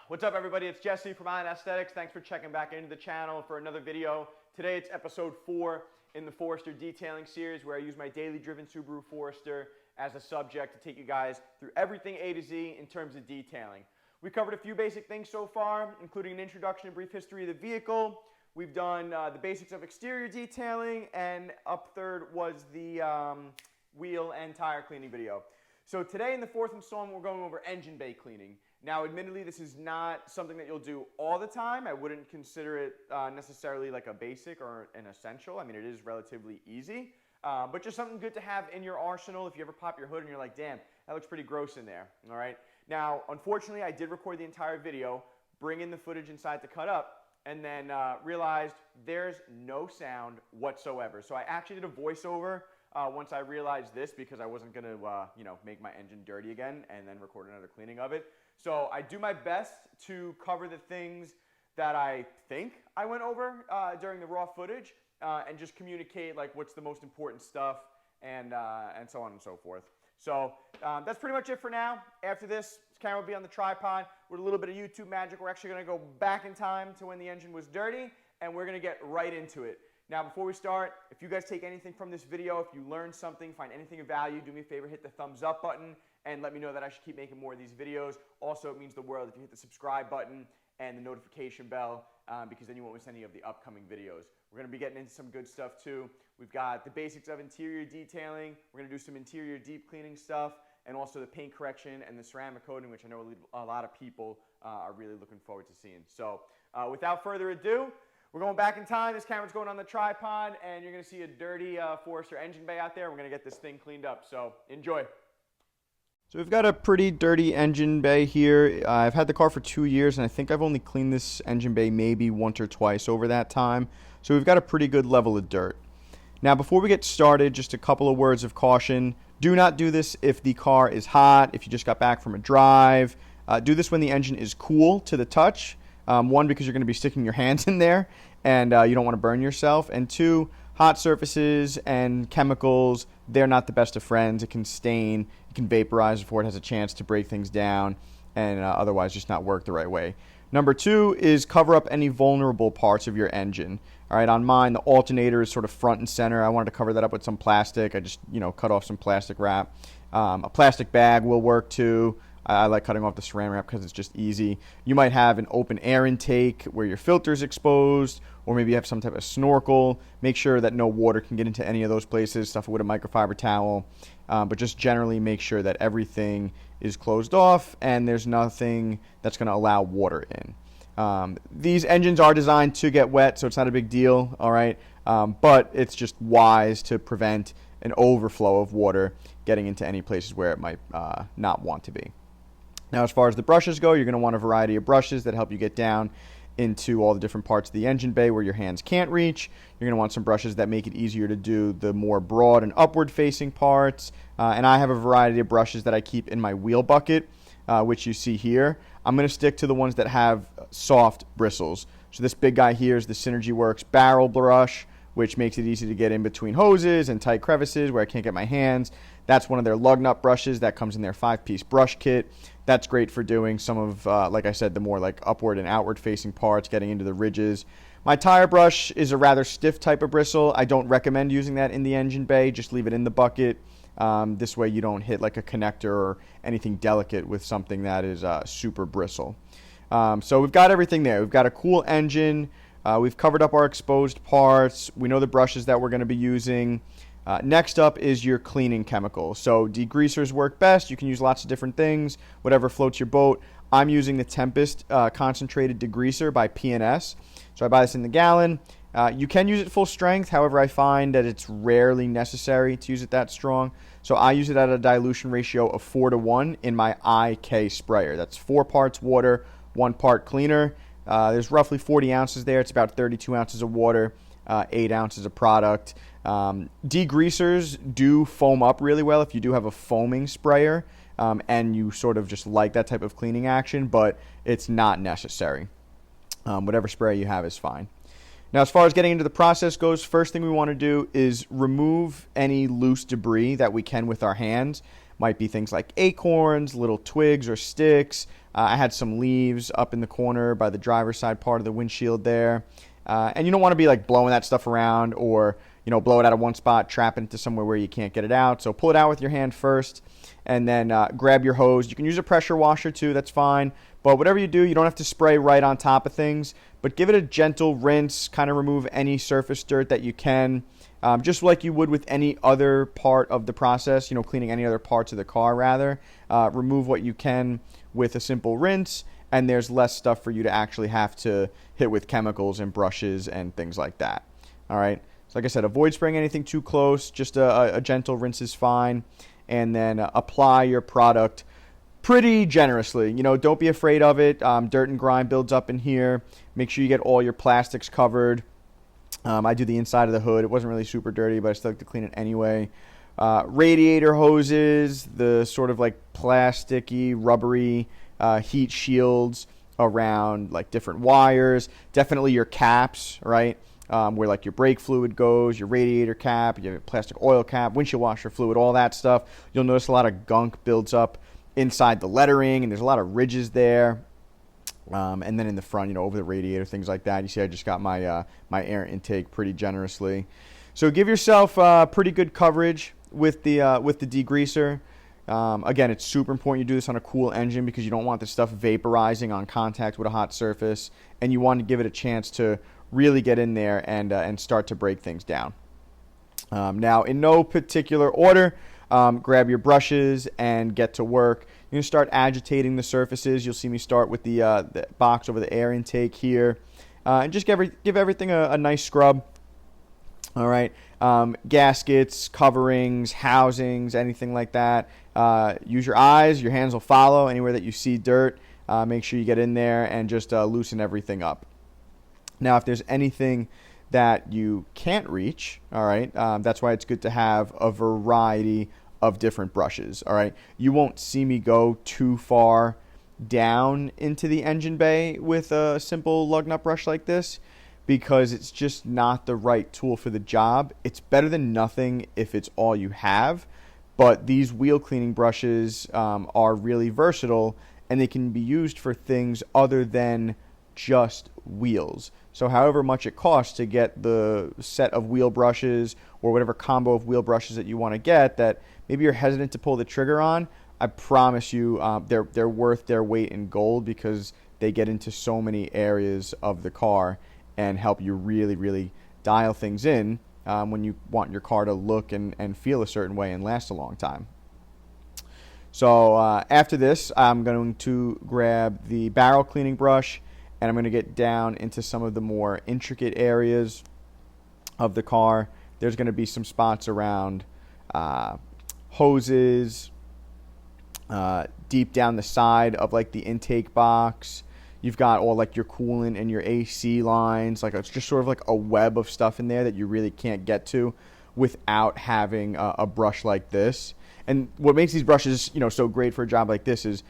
What's up, everybody? It's Jesse from Ion Aesthetics. Thanks for checking back into the channel for another video. Today it's episode 4 in the Forester detailing series, where I use my daily driven Subaru Forester as a subject to take you guys through everything A to Z in terms of detailing. We covered a few basic things so far, including an introduction and brief history of the vehicle. We've done the basics of exterior detailing, and up third was the wheel and tire cleaning video. So today in the fourth installment, we're going over engine bay cleaning. Now, admittedly, this is not something that you'll do all the time. I wouldn't consider it necessarily like a basic or an essential. I mean, it is relatively easy, but just something good to have in your arsenal if you ever pop your hood and you're like, damn, that looks pretty gross in there, all right? Now, unfortunately, I did record the entire video, bring in the footage inside to cut up, and then realized there's no sound whatsoever. So I actually did a voiceover once I realized this, because I wasn't going to make my engine dirty again and then record another cleaning of it. So I do my best to cover the things that I think I went over during the raw footage and just communicate like what's the most important stuff and so on and so forth. So that's pretty much it for now. After this camera will be on the tripod with a little bit of YouTube magic. We're actually going to go back in time to when the engine was dirty, and we're going to get right into it. Now, before we start, if you guys take anything from this video, if you learned something, find anything of value, do me a favor, hit the thumbs up button and let me know that I should keep making more of these videos. Also, it means the world if you hit the subscribe button and the notification bell, because then you won't miss any of the upcoming videos. We're going to be getting into some good stuff too. We've got the basics of interior detailing. We're going to do some interior deep cleaning stuff, and also the paint correction and the ceramic coating, which I know a lot of people are really looking forward to seeing. So without further ado, we're going back in time. This camera's going on the tripod, and you're going to see a dirty Forester engine bay out there. We're going to get this thing cleaned up, so enjoy. So we've got a pretty dirty engine bay here. I've had the car for 2 years, and I think I've only cleaned this engine bay maybe once or twice over that time. So we've got a pretty good level of dirt. Now, before we get started, just a couple of words of caution. Do not do this if the car is hot, if you just got back from a drive. Do this when the engine is cool to the touch. One, because you're going to be sticking your hands in there, and you don't want to burn yourself. And two, hot surfaces and chemicals, they're not the best of friends. It can stain, it can vaporize before it has a chance to break things down, and otherwise just not work the right way. Number two is cover up any vulnerable parts of your engine. All right, on mine, the alternator is sort of front and center. I wanted to cover that up with some plastic. I just, cut off some plastic wrap. A plastic bag will work too. I like cutting off the saran wrap because it's just easy. You might have an open air intake where your filter is exposed, or maybe you have some type of snorkel. Make sure that no water can get into any of those places. Stuff it with a microfiber towel. But just generally make sure that everything is closed off and there's nothing that's going to allow water in. These engines are designed to get wet, so it's not a big deal, all right? But it's just wise to prevent an overflow of water getting into any places where it might not want to be. Now, as far as the brushes go, you're going to want a variety of brushes that help you get down into all the different parts of the engine bay where your hands can't reach. You're going to want some brushes that make it easier to do the more broad and upward facing parts. And I have a variety of brushes that I keep in my wheel bucket, which you see here. I'm going to stick to the ones that have soft bristles. So this big guy here is the Synergy Works barrel brush, which makes it easy to get in between hoses and tight crevices where I can't get my hands. That's one of their lug nut brushes that comes in their 5-piece brush kit. That's great for doing some of, like I said, the more like upward and outward facing parts, getting into the ridges. My tire brush is a rather stiff type of bristle. I don't recommend using that in the engine bay. Just leave it in the bucket. This way you don't hit like a connector or anything delicate with something that is super bristle. So we've got everything there. We've got a cool engine. We've covered up our exposed parts. We know the brushes that we're going to be using. Next up is your cleaning chemical. So degreasers work best. You can use lots of different things, whatever floats your boat. I'm using the Tempest concentrated degreaser by P&S. So I buy this in the gallon. You can use it full strength. However, I find that it's rarely necessary to use it that strong. So I use it at a dilution ratio of 4:1 in my IK sprayer. That's 4 parts water, 1 part cleaner. There's roughly 40 ounces there. It's about 32 ounces of water, 8 ounces of product. Degreasers do foam up really well if you do have a foaming sprayer and you sort of just like that type of cleaning action, but it's not necessary. Whatever sprayer you have is fine. Now, as far as getting into the process goes, first thing we want to do is remove any loose debris that we can with our hands. Might be things like acorns, little twigs or sticks. I had some leaves up in the corner by the driver's side part of the windshield there. And you don't want to be like blowing that stuff around or, blow it out of one spot, trap it into somewhere where you can't get it out. So pull it out with your hand first and then grab your hose. You can use a pressure washer too, that's fine. But whatever you do, you don't have to spray right on top of things. But give it a gentle rinse, kind of remove any surface dirt that you can. Just like you would with any other part of the process, cleaning any other parts of the car rather. Remove what you can with a simple rinse, and there's less stuff for you to actually have to hit with chemicals and brushes and things like that. All right. So like I said, avoid spraying anything too close. Just a gentle rinse is fine. And then apply your product pretty generously. Don't be afraid of it. Dirt and grime builds up in here. Make sure you get all your plastics covered. I do the inside of the hood. It wasn't really super dirty, but I still like to clean it anyway. Radiator hoses, the sort of like plasticky, rubbery heat shields around like different wires. Definitely your caps, right? Where like your brake fluid goes, your radiator cap, your plastic oil cap, windshield washer fluid, all that stuff. You'll notice a lot of gunk builds up inside the lettering, and there's a lot of ridges there. And then in the front, over the radiator, things like that. You see I just got my my air intake pretty generously. So give yourself pretty good coverage with the degreaser. Again, it's super important you do this on a cool engine because you don't want the stuff vaporizing on contact with a hot surface, and you want to give it a chance to really get in there and start to break things down. Now, in no particular order, grab your brushes and get to work. You're going to start agitating the surfaces. You'll see me start with the box over the air intake here. And just give everything a nice scrub. All right. Gaskets, coverings, housings, anything like that. Use your eyes. Your hands will follow. Anywhere that you see dirt, make sure you get in there and just loosen everything up. Now, if there's anything that you can't reach, all right, that's why it's good to have a variety of different brushes, all right? You won't see me go too far down into the engine bay with a simple lug nut brush like this because it's just not the right tool for the job. It's better than nothing if it's all you have, but these wheel cleaning brushes are really versatile and they can be used for things other than just wheels. So however much it costs to get the set of wheel brushes or whatever combo of wheel brushes that you want to get that maybe you're hesitant to pull the trigger on, I promise you they're worth their weight in gold because they get into so many areas of the car and help you really, really dial things in when you want your car to look and feel a certain way and last a long time. So after this, I'm going to grab the barrel cleaning brush and I'm going to get down into some of the more intricate areas of the car. There's going to be some spots around hoses, deep down the side of like the intake box. You've got all like your coolant and your AC lines. Like it's just sort of like a web of stuff in there that you really can't get to without having a brush like this. And what makes these brushes, so great for a job like this is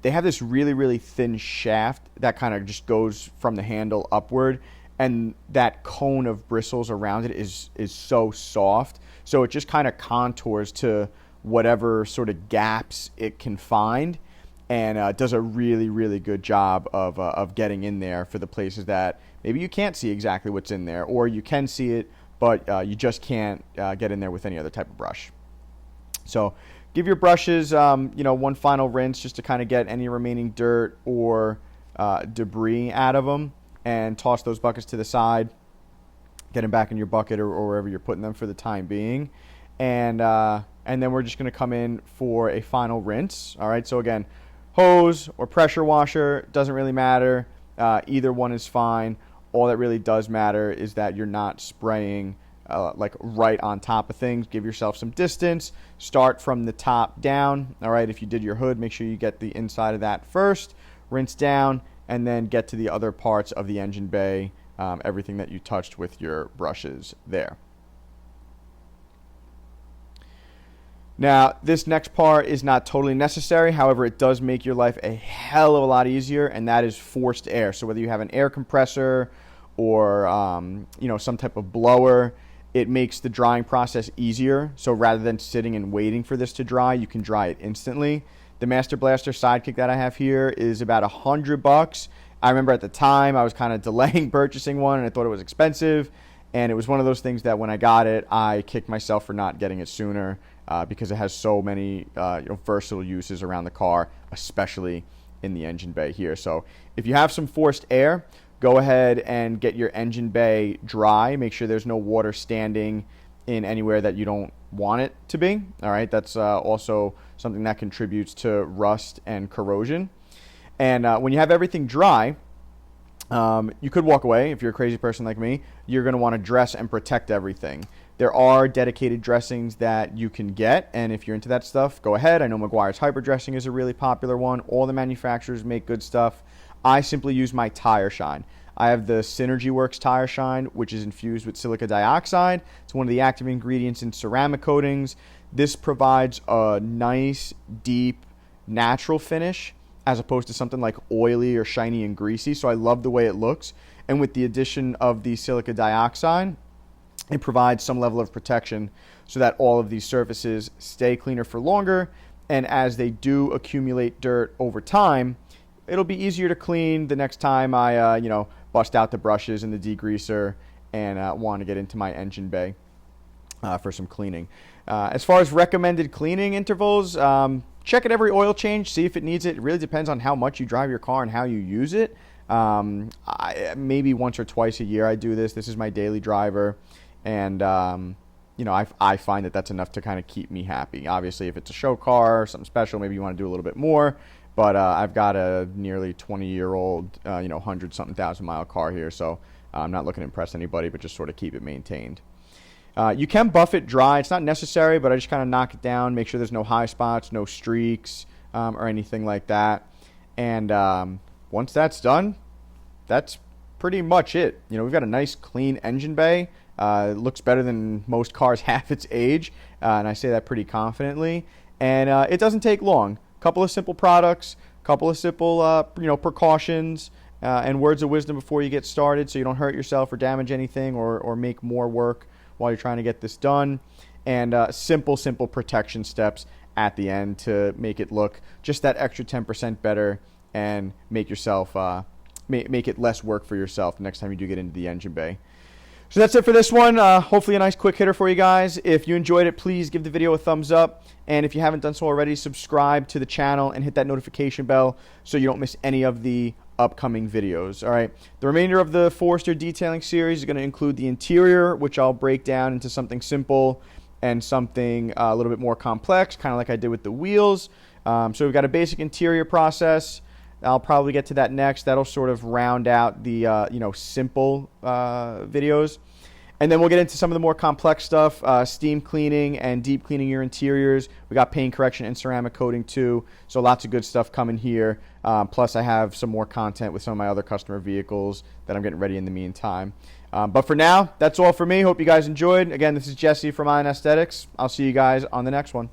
they have this really, really thin shaft that kind of just goes from the handle upward, and that cone of bristles around it is so soft. So it just kind of contours to whatever sort of gaps it can find, and does a really, really good job of getting in there for the places that maybe you can't see exactly what's in there, or you can see it, but you just can't get in there with any other type of brush. So give your brushes, one final rinse just to kind of get any remaining dirt or debris out of them, and toss those buckets to the side. Get them back in your bucket or wherever you're putting them for the time being, and then we're just going to come in for a final rinse. All right. So again, hose or pressure washer doesn't really matter. Either one is fine. All that really does matter is that you're not spraying like right on top of things. Give yourself some distance. Start from the top down. All right, if you did your hood, make sure you get the inside of that first. Rinse down, and then get to the other parts of the engine bay, everything that you touched with your brushes there. Now, this next part is not totally necessary. However, it does make your life a hell of a lot easier, and that is forced air. So whether you have an air compressor or some type of blower, it makes the drying process easier. So rather than sitting and waiting for this to dry, you can dry it instantly. The Master Blaster Sidekick that I have here is about $100. I remember at the time I was kind of delaying purchasing one, and I thought it was expensive. And it was one of those things that when I got it, I kicked myself for not getting it sooner because it has so many versatile uses around the car, especially in the engine bay here. So if you have some forced air, go ahead and get your engine bay dry. Make sure there's no water standing in anywhere that you don't want it to be. All right, that's also something that contributes to rust and corrosion. And when you have everything dry, you could walk away. If you're a crazy person like me, you're going to want to dress and protect everything. There are dedicated dressings that you can get, and if you're into that stuff, go ahead. I know Meguiar's Hyper Dressing is a really popular one. All the manufacturers make good stuff. I simply use my Tire Shine. I have the Synergy Works Tire Shine, which is infused with silica dioxide. It's one of the active ingredients in ceramic coatings. This provides a nice, deep, natural finish as opposed to something like oily or shiny and greasy. So I love the way it looks. And with the addition of the silica dioxide, it provides some level of protection so that all of these surfaces stay cleaner for longer. And as they do accumulate dirt over time, it'll be easier to clean the next time I, bust out the brushes and the degreaser and want to get into my engine bay for some cleaning. As far as recommended cleaning intervals, check at every oil change, see if it needs it. It really depends on how much you drive your car and how you use it. Maybe once or twice a year I do this. This is my daily driver. And, I find that that's enough to kind of keep me happy. Obviously, if it's a show car or something special, maybe you want to do a little bit more. But I've got a nearly 20-year-old, 100-something thousand mile car here. So I'm not looking to impress anybody, but just sort of keep it maintained. You can buff it dry. It's not necessary, but I just kind of knock it down, make sure there's no high spots, no streaks, or anything like that. And once that's done, that's pretty much it. We've got a nice, clean engine bay. It looks better than most cars half its age, and I say that pretty confidently. And it doesn't take long. A couple of simple products, a couple of simple, precautions, and words of wisdom before you get started so you don't hurt yourself or damage anything or make more work while you're trying to get this done. And simple protection steps at the end to make it look just that extra 10% better and make yourself, make it less work for yourself the next time you do get into the engine bay. So that's it for this one. Hopefully a nice quick hitter for you guys. If you enjoyed it, please give the video a thumbs up. And if you haven't done so already, subscribe to the channel and hit that notification bell so you don't miss any of the upcoming videos. All right. The remainder of the Forester detailing series is going to include the interior, which I'll break down into something simple and something a little bit more complex, kind of like I did with the wheels. So we've got a basic interior process. I'll probably get to that next. That'll sort of round out the simple videos. And then we'll get into some of the more complex stuff, steam cleaning and deep cleaning your interiors. We got paint correction and ceramic coating too. So lots of good stuff coming here. Plus I have some more content with some of my other customer vehicles that I'm getting ready in the meantime. But for now, that's all for me. Hope you guys enjoyed. Again, this is Jesse from Ion Aesthetics. I'll see you guys on the next one.